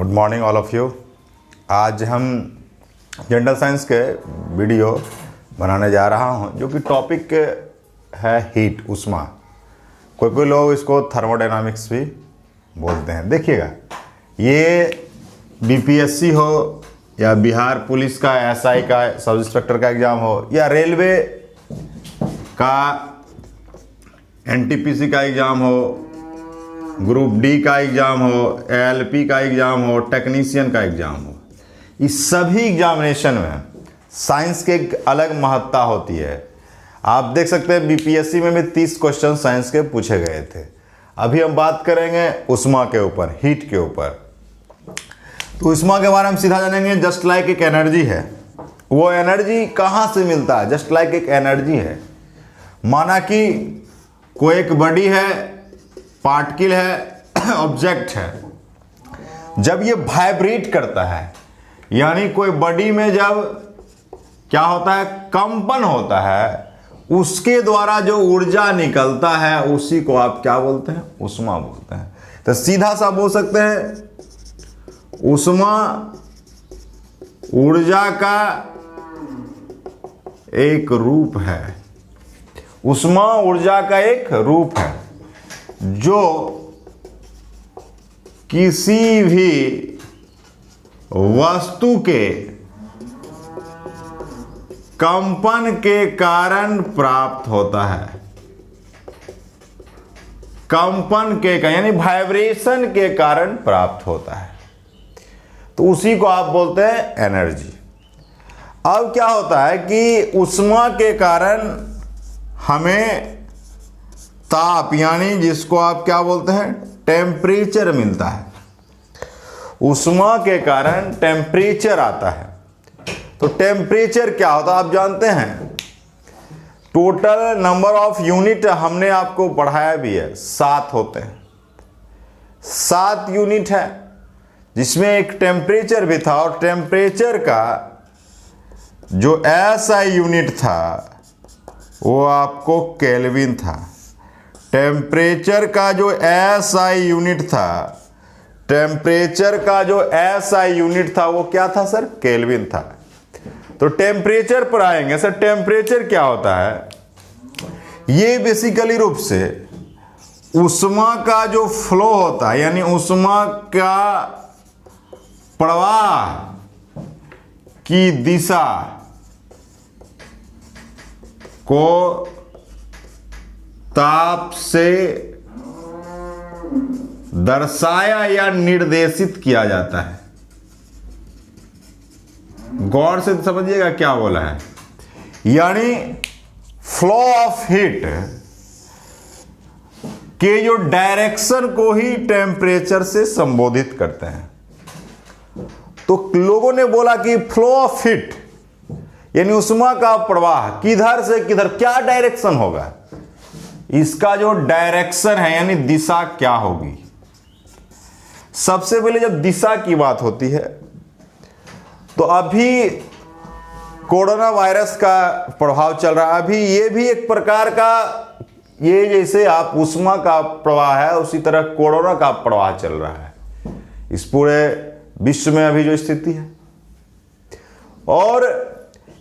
Good morning all of you. आज हम general science के वीडियो बनाने जा रहा हूं जो कि टॉपिक है हीट, उष्मा। कोई कोई लोग इसको थर्मोडायनामिक्स भी बोलते हैं। देखिएगा, ये बीपीएससी हो या बिहार पुलिस का एसआई का सब इंस्पेक्टर का एग्ज़ाम हो या रेलवे का एनटीपीसी का एग्ज़ाम हो, ग्रुप डी का एग्ज़ाम हो, एएलपी का एग्ज़ाम हो, टेक्नीशियन का एग्ज़ाम हो, इस सभी एग्जामिनेशन में साइंस के एक अलग महत्ता होती है। आप देख सकते हैं बीपीएससी में भी 30 क्वेश्चन साइंस के पूछे गए थे। अभी हम बात करेंगे उष्मा के ऊपर, हीट के ऊपर। तो उष्मा के बारे में सीधा जानेंगे। जस्ट लाइक एक एनर्जी है, वो एनर्जी कहाँ से मिलता है? जस्ट लाइक एक एनर्जी है। माना कि कोई एक बॉडी है, पार्टिकल है, ऑब्जेक्ट है। जब ये वाइब्रेट करता है, यानी कोई बॉडी में जब क्या होता है, कंपन होता है, उसके द्वारा जो ऊर्जा निकलता है उसी को आप क्या बोलते हैं? उष्मा बोलते हैं। तो सीधा सा बोल सकते हैं उष्मा ऊर्जा का एक रूप है। उष्मा ऊर्जा का एक रूप है जो किसी भी वस्तु के कंपन के कारण प्राप्त होता है। कंपन के यानी वाइब्रेशन के कारण प्राप्त होता है, तो उसी को आप बोलते हैं एनर्जी। अब क्या होता है कि उष्मा के कारण हमें ताप, यानी जिसको आप क्या बोलते हैं, टेम्परेचर मिलता है। उष्मा के कारण टेम्परेचर आता है। तो टेम्परेचर क्या होता है आप जानते हैं? टोटल नंबर ऑफ यूनिट हमने आपको पढ़ाया भी है, 7 होते हैं। 7 यूनिट है जिसमें एक टेम्परेचर भी था, और टेम्परेचर का जो एसआई यूनिट था वो आपको केल्विन था। टेम्परेचर का जो एसआई यूनिट था, टेम्परेचर का जो एसआई यूनिट था वो क्या था सर? केल्विन था। तो टेम्परेचर पर आएंगे सर। टेम्परेचर क्या होता है? ये बेसिकली रूप से उष्मा का जो फ्लो होता है, यानी उष्मा का प्रवाह की दिशा को ताप से दर्शाया या निर्देशित किया जाता है। गौर से समझिएगा क्या बोला है। यानी फ्लो ऑफ हीट के जो डायरेक्शन को ही टेम्परेचर से संबोधित करते हैं। तो लोगों ने बोला कि फ्लो ऑफ हीट यानी उष्मा का प्रवाह किधर से किधर, क्या डायरेक्शन होगा, इसका जो डायरेक्शन है यानी दिशा क्या होगी। सबसे पहले जब दिशा की बात होती है तो अभी कोरोना वायरस का प्रभाव चल रहा है। अभी ये भी एक प्रकार का, ये जैसे आप उष्मा का प्रवाह है उसी तरह कोरोना का प्रवाह चल रहा है इस पूरे विश्व में अभी जो स्थिति है। और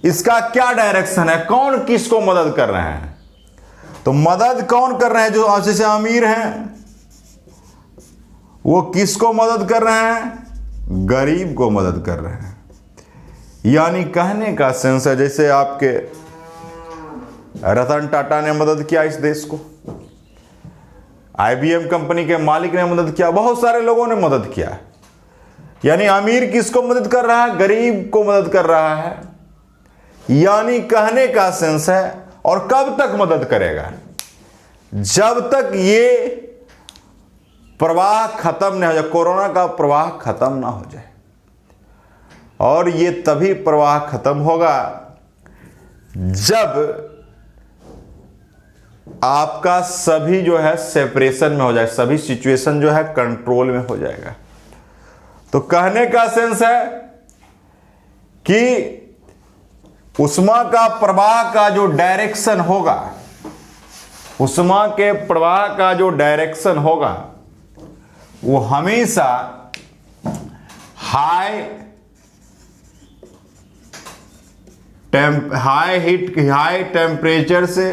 इसका क्या डायरेक्शन है, कौन किसको मदद कर रहे हैं? तो मदद कौन कर रहे हैं? जो जैसे अमीर हैं वो किसको मदद कर रहे हैं? गरीब को मदद कर रहे हैं। यानी कहने का सेंस है जैसे आपके रतन टाटा ने मदद किया इस देश को, आईबीएम कंपनी के मालिक ने मदद किया, बहुत सारे लोगों ने मदद किया। यानी अमीर किसको मदद कर रहा है? गरीब को मदद कर रहा है। यानी कहने का सेंस है। और कब तक मदद करेगा? जब तक ये प्रवाह खत्म नहीं हो जाए, कोरोना का प्रवाह खत्म ना हो जाए। और ये तभी प्रवाह खत्म होगा जब आपका सभी जो है सेपरेशन में हो जाए, सभी सिचुएशन जो है कंट्रोल में हो जाएगा। तो कहने का सेंस है कि उष्मा का प्रवाह का जो डायरेक्शन होगा, उष्मा के प्रवाह का जो डायरेक्शन होगा वो हमेशा हाई टेम्परेचर से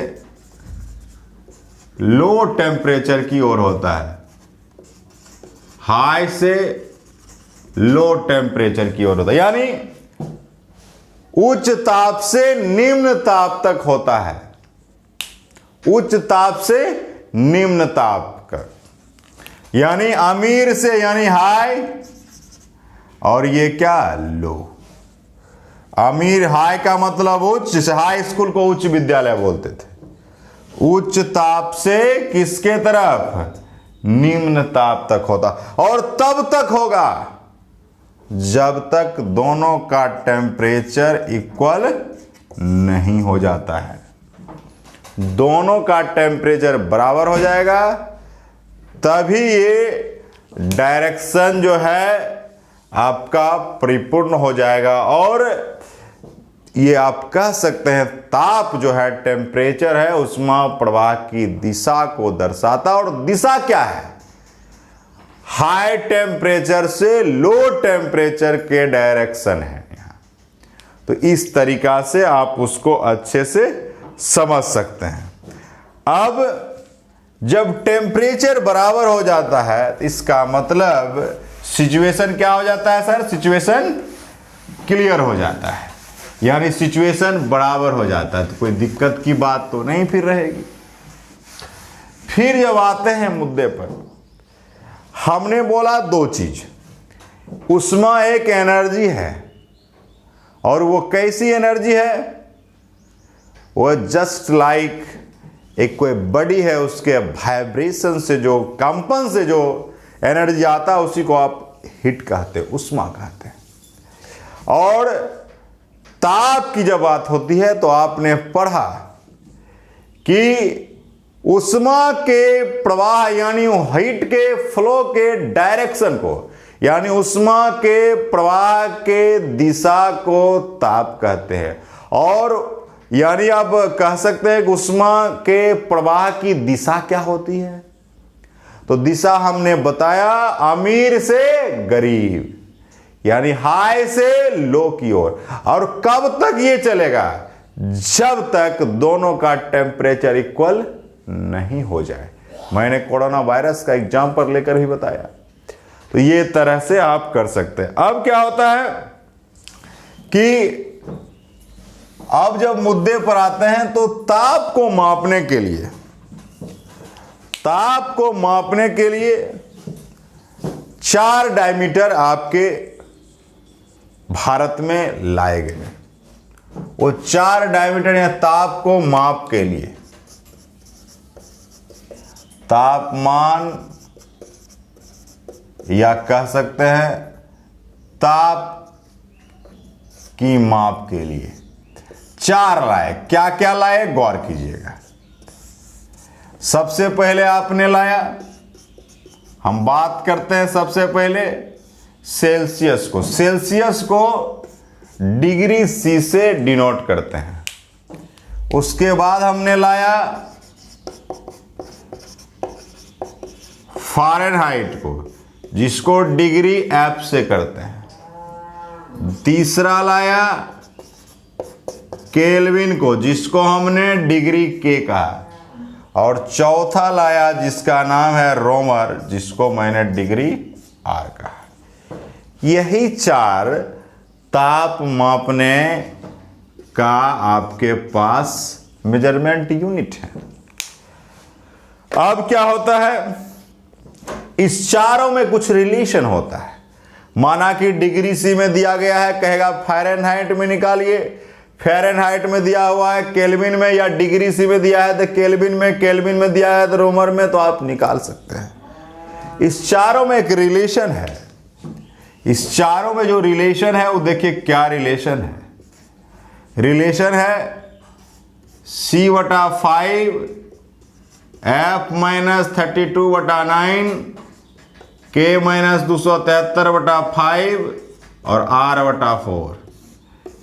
लो टेम्परेचर की ओर होता है, हाई से लो टेम्परेचर की ओर होता है, यानी उच्च ताप से निम्न ताप तक होता है, उच्च ताप से निम्न ताप का, यानी अमीर से यानी हाई, और ये क्या लो। अमीर हाई का मतलब उच्च, जैसे हाई स्कूल को उच्च विद्यालय बोलते थे। उच्च ताप से किसके तरफ, निम्न ताप तक होता, और तब तक होगा जब तक दोनों का टेम्परेचर इक्वल नहीं हो जाता है। दोनों का टेम्परेचर बराबर हो जाएगा तभी ये डायरेक्शन जो है आपका परिपूर्ण हो जाएगा, और ये आप कह सकते हैं ताप जो है, टेम्परेचर है, उष्मा प्रवाह की दिशा को दर्शाता। और दिशा क्या है, हाई टेम्परेचर से लो टेम्परेचर के डायरेक्शन है यहाँ। तो इस तरीका से आप उसको अच्छे से समझ सकते हैं। अब जब टेम्परेचर बराबर हो जाता है तो इसका मतलब सिचुएशन क्या हो जाता है सर, सिचुएशन क्लियर हो जाता है, यानी सिचुएशन बराबर हो जाता है, तो कोई दिक्कत की बात तो नहीं फिर रहेगी। फिर जब आते हैं मुद्दे पर, हमने बोला दो चीज, उष्मा एक एनर्जी है, और वो कैसी एनर्जी है, वो जस्ट लाइक एक कोई बॉडी है, उसके वाइब्रेशन से जो, कंपन से जो एनर्जी आता है उसी को आप हीट कहते हैं, उष्मा कहते हैं। और ताप की जब बात होती है तो आपने पढ़ा कि उष्मा के प्रवाह यानी हीट के फ्लो के डायरेक्शन को, यानी उष्मा के प्रवाह के दिशा को ताप कहते हैं। और यानी आप कह सकते हैं कि उष्मा के प्रवाह की दिशा क्या होती है, तो दिशा हमने बताया अमीर से गरीब, यानी हाई से लो की ओर। और कब तक ये चलेगा, जब तक दोनों का टेम्परेचर इक्वल नहीं हो जाए। मैंने कोरोना वायरस का एग्जांपल लेकर ही बताया, तो ये तरह से आप कर सकते हैं। अब क्या होता है कि अब जब मुद्दे पर आते हैं तो ताप को मापने के लिए, ताप को मापने के लिए 4 डायमीटर आपके भारत में लाए गए। वो 4 डायमीटर या ताप को माप के लिए, तापमान या कह सकते हैं ताप की माप के लिए 4 लाए। क्या क्या लाए, गौर कीजिएगा। सबसे पहले आपने लाया, हम बात करते हैं सबसे पहले सेल्सियस को। सेल्सियस को डिग्री सी से डिनोट करते हैं। उसके बाद हमने लाया फ़ारेनहाइट को, जिसको डिग्री एफ से करते हैं। तीसरा लाया केल्विन को, जिसको हमने डिग्री के कहा। और चौथा लाया जिसका नाम है रोमर, जिसको मैंने डिग्री आर कहा। यही 4 ताप मापने का आपके पास मेजरमेंट यूनिट है। अब क्या होता है, इस चारों में कुछ रिलेशन होता है। माना कि डिग्री सी में दिया गया है, कहेगा फ़ारेनहाइट में निकालिए। फ़ारेनहाइट में दिया हुआ है केल्विन में, या डिग्री सी में दिया है तो केल्विन में दिया है तो रोमर में, तो आप निकाल सकते हैं। इस चारों में एक रिलेशन है। इस चारों में जो रिलेशन है वो देखिए क्या रिलेशन है। रिलेशन है C/5 F-32/9 K-273/5 और R/4।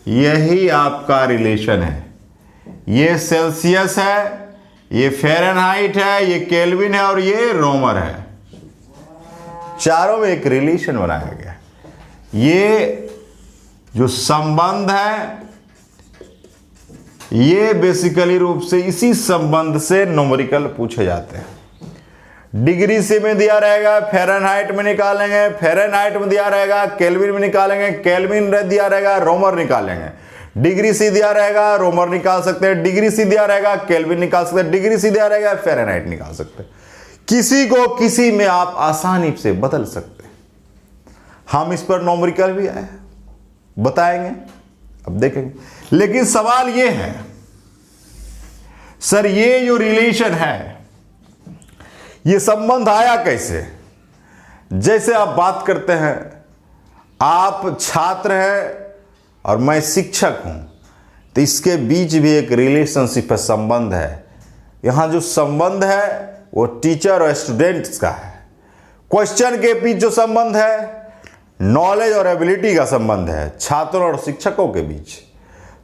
यही आपका रिलेशन है। ये सेल्सियस है, ये फ़ारेनहाइट है, ये केल्विन है और ये रोमर है। चारों में एक रिलेशन बनाया गया। ये जो संबंध है ये बेसिकली रूप से इसी संबंध से न्यूमेरिकल पूछे जाते हैं। डिग्री से में दिया रहेगा, फ़ारेनहाइट में निकालेंगे, फ़ारेनहाइट में दिया रहेगा, केल्विन में निकालेंगे, केल्विन दिया रहेगा, रोमर निकालेंगे। डिग्री सी दिया रहेगा, रोमर निकाल सकते हैं, डिग्री सी दिया रहेगा, केल्विन निकाल सकते हैं, डिग्री सी दिया रहेगा, फ़ारेनहाइट निकाल सकते हैं। किसी को किसी में आप आसानी से बदल सकते हैं। हम इस पर न्यूमेरिकल भी आए बताएंगे, अब देखेंगे। लेकिन सवाल ये है सर, ये जो रिलेशन है, ये संबंध आया कैसे? जैसे आप बात करते हैं, आप छात्र हैं और मैं शिक्षक हूं, तो इसके बीच भी एक रिलेशनशिप है, संबंध है। यहां जो संबंध है वो टीचर और स्टूडेंट्स का है। क्वेश्चन के बीच जो संबंध है नॉलेज और एबिलिटी का संबंध है, छात्रों और शिक्षकों के बीच।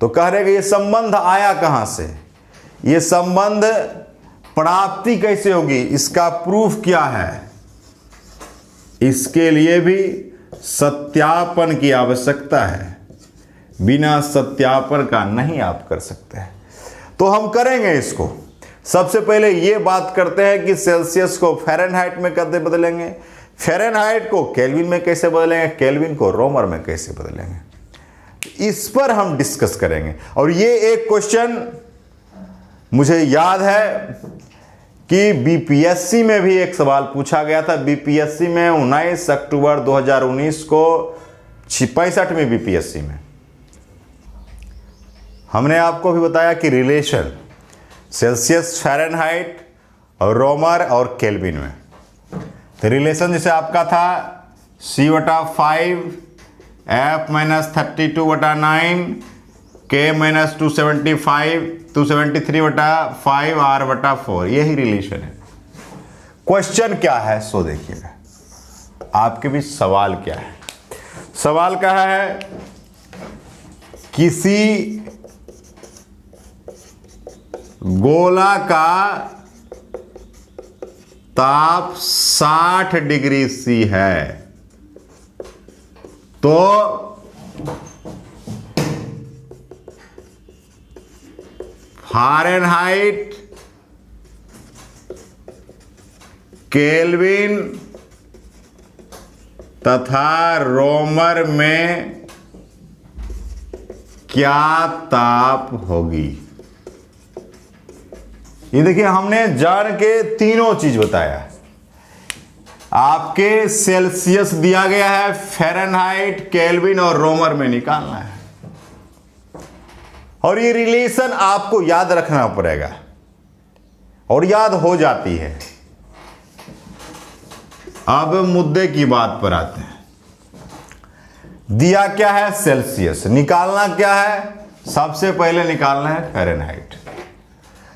तो कह रहे कि ये संबंध आया कहां से, ये संबंध प्राप्ति कैसे होगी, इसका प्रूफ क्या है? इसके लिए भी सत्यापन की आवश्यकता है। बिना सत्यापन का नहीं आप कर सकते। तो हम करेंगे इसको। सबसे पहले ये बात करते हैं कि सेल्सियस को फ़ारेनहाइट में कैसे बदलेंगे, फ़ारेनहाइट को केल्विन में कैसे बदलेंगे, केल्विन को रोमर में कैसे बदलेंगे, इस पर हम डिस्कस करेंगे। और ये एक क्वेश्चन मुझे याद है कि बीपीएससी में भी एक सवाल पूछा गया था। बीपीएससी में 19 अक्टूबर 2019 को 65वीं बीपीएससी में हमने आपको भी बताया कि रिलेशन सेल्सियस, फ़ारेनहाइट और रोमर और केल्विन में, तो रिलेशन जैसे आपका था C/5 F-32/9 K-273/5 R/4, यही रिलेशन है। क्वेश्चन क्या है सो देखिएगा, आपके बीच सवाल क्या है। सवाल कहा है किसी गोला का ताप 60 डिग्री सी है, तो फ़ारेनहाइट, केल्विन तथा रोमर में क्या ताप होगी। ये देखिए, हमने जान के तीनों चीज बताया। आपके सेल्सियस दिया गया है, फ़ारेनहाइट, केल्विन और रोमर में निकालना है। और ये रिलेशन आपको याद रखना पड़ेगा, और याद हो जाती है। अब मुद्दे की बात पर आते हैं। दिया क्या है? सेल्सियस। निकालना क्या है? सबसे पहले निकालना है फ़ारेनहाइट।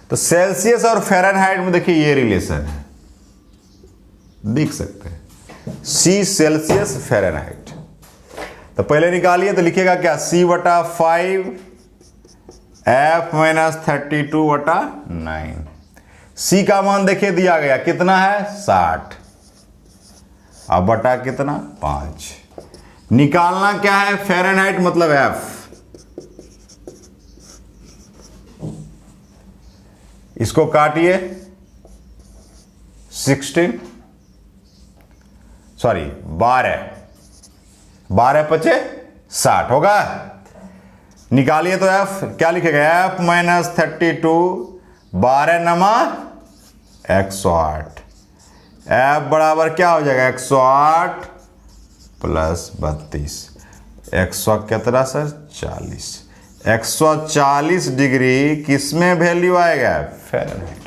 तो सेल्सियस और फ़ारेनहाइट में देखिए ये रिलेशन है, देख सकते हैं, C सेल्सियस फ़ारेनहाइट। तो पहले निकालिए, तो लिखिएगा क्या? C/5 F-32/9। C का मान देखिए दिया गया कितना है? 60। अब बटा कितना? 5। निकालना क्या है? फ़ारेनहाइट मतलब F। इसको काटिए, 12 पचे 60 होगा। निकालिए तो F क्या लिखेगा? F-32 12 108। F बराबर क्या हो जाएगा? 108 प्लस 32। 100 कितना सर? 40। 140 डिग्री किसमें वैल्यू आएगा? फ़ारेनहाइट।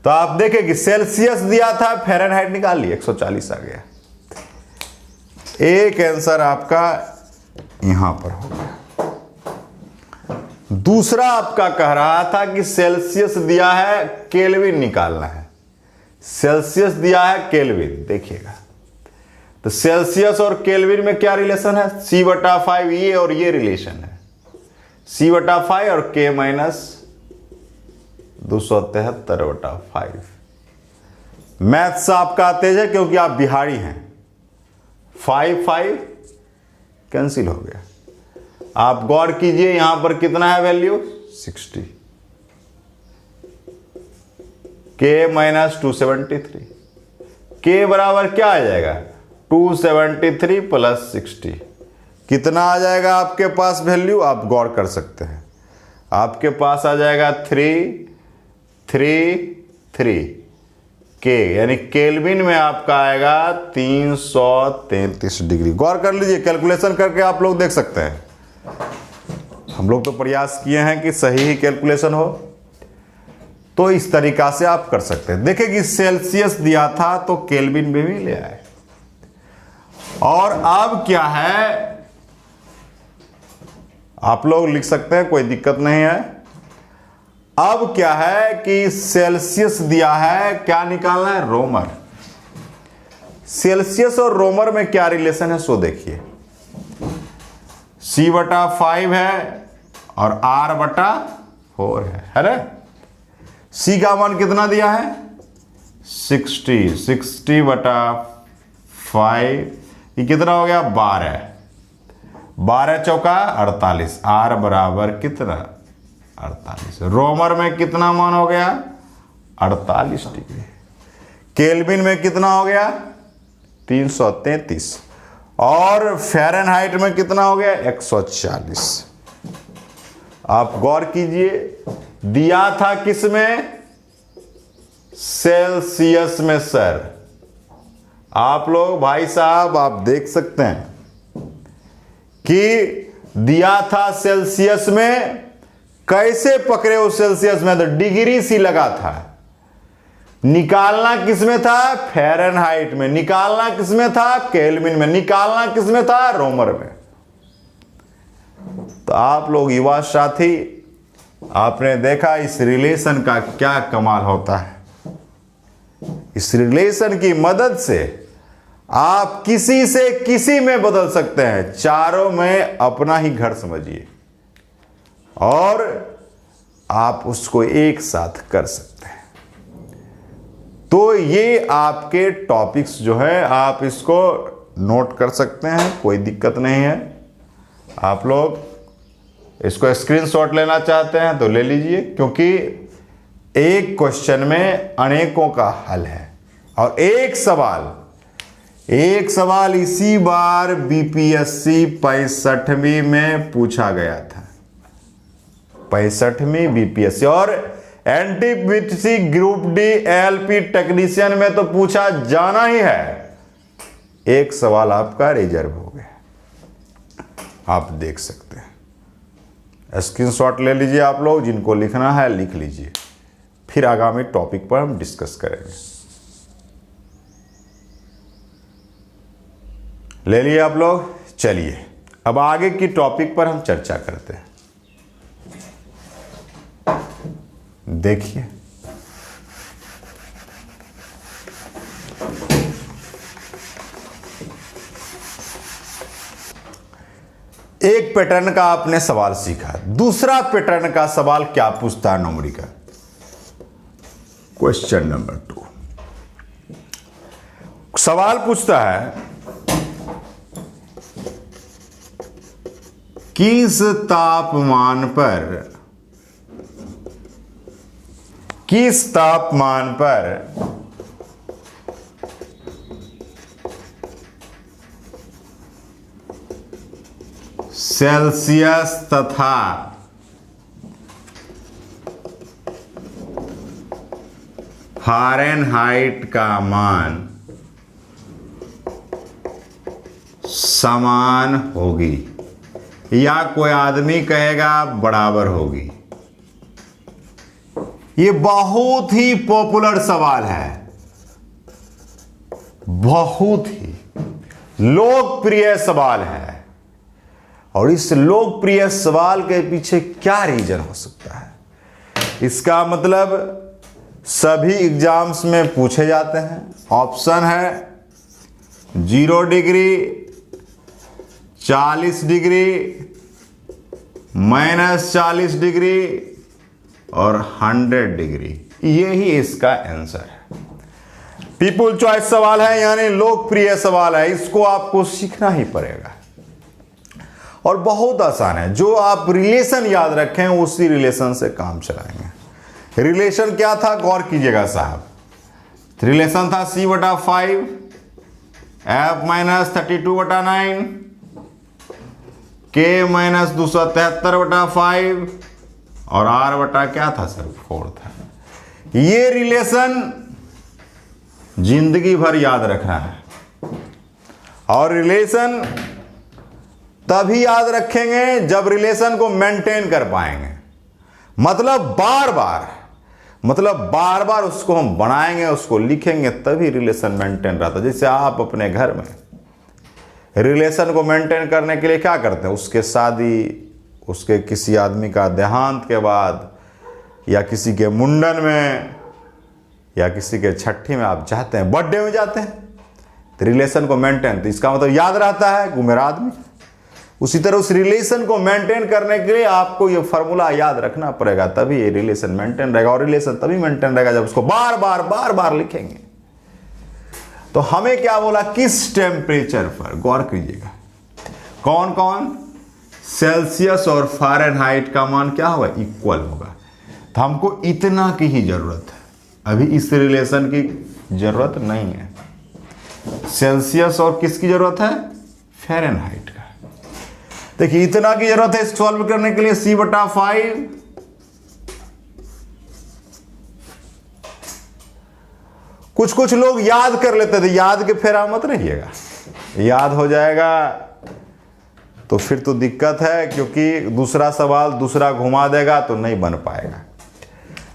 तो आप देखें कि सेल्सियस दिया था, फ़ारेनहाइट निकाल लिए, 140 आ गया। एक आंसर आपका यहां पर होगा। दूसरा आपका कह रहा था कि सेल्सियस दिया है, केल्विन निकालना है। सेल्सियस दिया है, केल्विन देखिएगा। तो सेल्सियस और केल्विन में क्या रिलेशन है? C/5 ये और ये रिलेशन है, C/5 और K-273/5। मैथ्स आपका तेज है क्योंकि आप बिहारी हैं। 5 5 कैंसिल हो गया। आप गौर कीजिए यहां पर कितना है वैल्यू 60, k माइनस 273, k बराबर क्या आ जाएगा 273 प्लस 60, कितना आ जाएगा आपके पास वैल्यू, आप गौर कर सकते हैं। आपके पास आ जाएगा 333 के, यानी केल्विन में आपका आएगा 333 डिग्री। गौर कर लीजिए, कैलकुलेशन करके आप लोग देख सकते हैं। हम लोग तो प्रयास किए हैं कि सही ही कैलकुलेशन हो, तो इस तरीका से आप कर सकते हैं। देखिए कि सेल्सियस दिया था तो केल्विन में भी ले आए। और अब क्या है, आप लोग लिख सकते हैं, कोई दिक्कत नहीं है। अब क्या है कि सेल्सियस दिया है, क्या निकालना है रोमर। सेल्सियस और रोमर में क्या रिलेशन है सो देखिए, C/5 है और R/4 है ना। C का मान कितना दिया है 60/5, ये कितना हो गया 12, 12 चौका 48, R बराबर कितना 48। रोमर में कितना मान हो गया 48 डिग्री। केल्विन में कितना हो गया 333 और फ़ारेनहाइट में कितना हो गया 140। आप गौर कीजिए, दिया था किस में सेल्सियस में सर। आप लोग भाई साहब आप देख सकते हैं कि दिया था सेल्सियस में, कैसे पकड़े हो सेल्सियस में, तो डिग्री सी लगा था। निकालना किस में था फ़ारेनहाइट में, निकालना किस में था केल्विन में, निकालना किस में था रोमर में। तो आप लोग युवा साथी आपने देखा इस रिलेशन का क्या कमाल होता है। इस रिलेशन की मदद से आप किसी से किसी में बदल सकते हैं, चारों में अपना ही घर समझिए और आप उसको एक साथ कर सकते हैं। तो ये आपके टॉपिक्स जो है आप इसको नोट कर सकते हैं, कोई दिक्कत नहीं है। आप लोग इसको स्क्रीनशॉट लेना चाहते हैं तो ले लीजिए, क्योंकि एक क्वेश्चन में अनेकों का हल है। और एक सवाल इसी बार बीपीएससी 65वीं में पूछा गया था, 65वीं बीपीएससी, और NTPC group D LP technician में तो पूछा जाना ही है। एक सवाल आपका रिजर्व हो गया, आप देख सकते हैं। स्क्रीनशॉट ले लीजिए, आप लोग जिनको लिखना है लिख लीजिए, फिर आगामी टॉपिक पर हम डिस्कस करेंगे। ले लिए आप लोग। चलिए अब आगे की टॉपिक पर हम चर्चा करते हैं। देखिए एक पैटर्न का आपने सवाल सीखा, दूसरा पैटर्न का सवाल क्या पूछता है न्यूमेरिकल क्वेश्चन नंबर 2। सवाल पूछता है किस तापमान पर सेल्सियस तथा फ़ारेनहाइट का मान समान होगी, या कोई आदमी कहेगा बराबर होगी। ये बहुत ही पॉपुलर सवाल है, बहुत ही लोकप्रिय सवाल है। और इस लोकप्रिय सवाल के पीछे क्या रीजन हो सकता है, इसका मतलब सभी एग्जाम्स में पूछे जाते हैं। ऑप्शन है 0 डिग्री, 40 डिग्री, -40 डिग्री और 100 डिग्री। यही इसका आंसर है। पीपुल चॉइस सवाल है, यानी लोकप्रिय सवाल है, इसको आपको सीखना ही पड़ेगा और बहुत आसान है। जो आप रिलेशन याद रखें उसी रिलेशन से काम चलाएंगे। रिलेशन क्या था, गौर कीजिएगा साहब। रिलेशन था C/5 F - 32/9 K - 273/5 और R/ क्या था सर, 4 था। ये रिलेशन जिंदगी भर याद रखना है और रिलेशन तभी याद रखेंगे जब रिलेशन को मेंटेन कर पाएंगे। मतलब बार बार उसको हम बनाएंगे, उसको लिखेंगे, तभी रिलेशन मेंटेन रहता है। जैसे आप अपने घर में रिलेशन को मेंटेन करने के लिए क्या करते हैं, उसके शादी, उसके किसी आदमी का देहांत के बाद, या किसी के मुंडन में, या किसी के छठी में आप जाते हैं, बर्थडे में जाते हैं, तो रिलेशन को मेंटेन, तो इसका मतलब याद रहता है कि वो मेरा आदमी। उसी तरह उस रिलेशन को मेंटेन करने के लिए आपको ये फार्मूला याद रखना पड़ेगा, तभी ये रिलेशन मेंटेन रहेगा। और रिलेशन तभी मेंटेन रहेगा जब उसको बार बार लिखेंगे। तो हमें क्या बोला, किस टेम्परेचर पर, गौर कीजिएगा, कौन कौन, सेल्सियस और फ़ारेनहाइट का मान क्या होगा, इक्वल होगा। तो हमको इतना की ही जरूरत है, अभी इस रिलेशन की जरूरत नहीं है। सेल्सियस और किसकी जरूरत है, फ़ारेनहाइट का। देखिए इतना की जरूरत है इसको सॉल्व करने के लिए। C/5 कुछ लोग याद कर लेते थे, याद के फेरा मत रहिएगा, याद हो जाएगा तो फिर तो दिक्कत है, क्योंकि दूसरा सवाल दूसरा घुमा देगा तो नहीं बन पाएगा।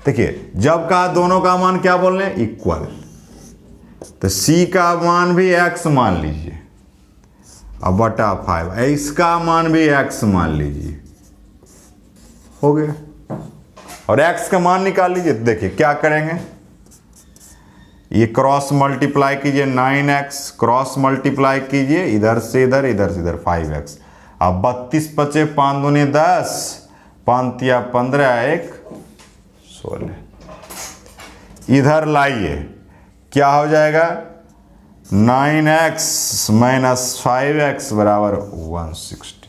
देखिए जब कहा दोनों का मान क्या बोल रहे हैं, इक्वल, तो C का मान भी x मान लीजिए अब बटा 5, इसका मान भी x मान लीजिए, हो गया। और x का मान निकाल लीजिए। देखिए क्या करेंगे, ये क्रॉस मल्टीप्लाई कीजिए, 9x क्रॉस मल्टीप्लाई कीजिए, इधर से इधर, इधर से इधर 5x। अब 32 बचे, 5 दूनी 10, 5 तिया 15, 1 16। इधर लाइए, क्या हो जाएगा, 9x - 5x बराबर 160।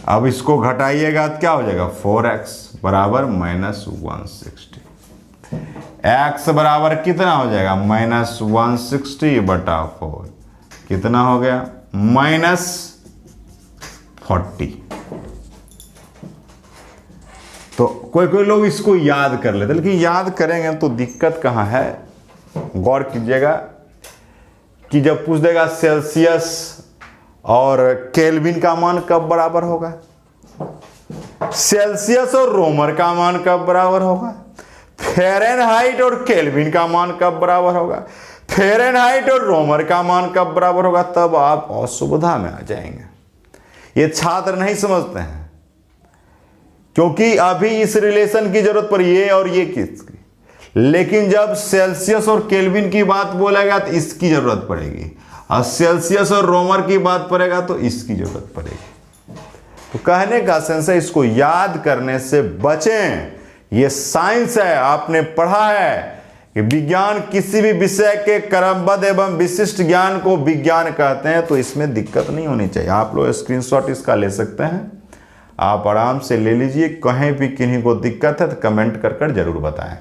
अब इसको घटाइएगा तो क्या हो जाएगा, 4x बराबर -160। x बराबर कितना हो जाएगा, -160/4, कितना हो गया, -40। तो कोई लोग इसको याद कर लेते, लेकिन याद करेंगे तो दिक्कत कहाँ है, गौर कीजिएगा कि जब पूछ देगा सेल्सियस और केल्विन का मान कब बराबर होगा, सेल्सियस और रोमर का मान कब बराबर होगा, फ़ारेनहाइट और केल्विन का मान कब बराबर होगा, फ़ारेनहाइट और रोमर का मान कब बराबर होगा, तब आप असुविधा में आ जाएंगे। ये छात्र नहीं समझते हैं, क्योंकि अभी इस रिलेशन की जरूरत पड़ी, ये और ये किसकी, लेकिन जब सेल्सियस और केल्विन की बात बोलेगा तो इसकी जरूरत पड़ेगी, और सेल्सियस और रोमर की बात पड़ेगा तो इसकी जरूरत पड़ेगी। तो कहने का सेंस है, इसको याद करने से बचें। ये साइंस है, आपने पढ़ा है कि विज्ञान किसी भी विषय के क्रमबद्ध एवं विशिष्ट ज्ञान को विज्ञान कहते हैं, तो इसमें दिक्कत नहीं होनी चाहिए। आप लोग स्क्रीनशॉट इसका ले सकते हैं, आप आराम से ले लीजिए। कहीं भी किन्हीं को दिक्कत है तो कमेंट कर जरूर बताएं।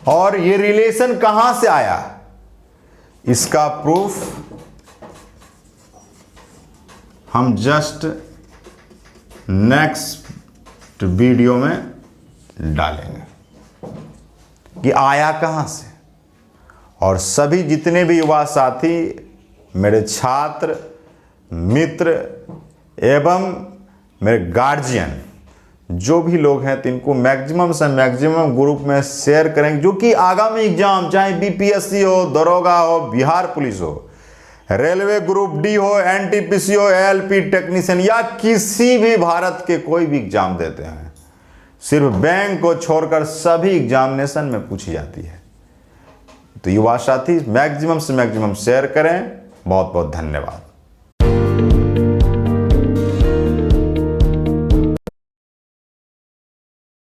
और ये रिलेशन कहां से आया, इसका प्रूफ हम जस्ट नेक्स्ट वीडियो में डालेंगे कि आया कहां से। और सभी जितने भी युवा साथी, मेरे छात्र मित्र एवं मेरे गार्जियन, जो भी लोग हैं, इनको मैक्सिमम से मैक्सिमम ग्रुप में शेयर करेंगे, जो कि आगामी एग्जाम चाहे बीपीएससी हो, दरोगा हो, बिहार पुलिस हो, रेलवे ग्रुप डी हो, एनटीपीसी हो, एलपी टेक्नीशियन, या किसी भी भारत के कोई भी एग्जाम देते हैं, सिर्फ बैंक को छोड़कर सभी एग्जामिनेशन में पूछी जाती है। तो युवा साथी मैक्सिमम से मैक्सिमम शेयर करें। बहुत बहुत धन्यवाद।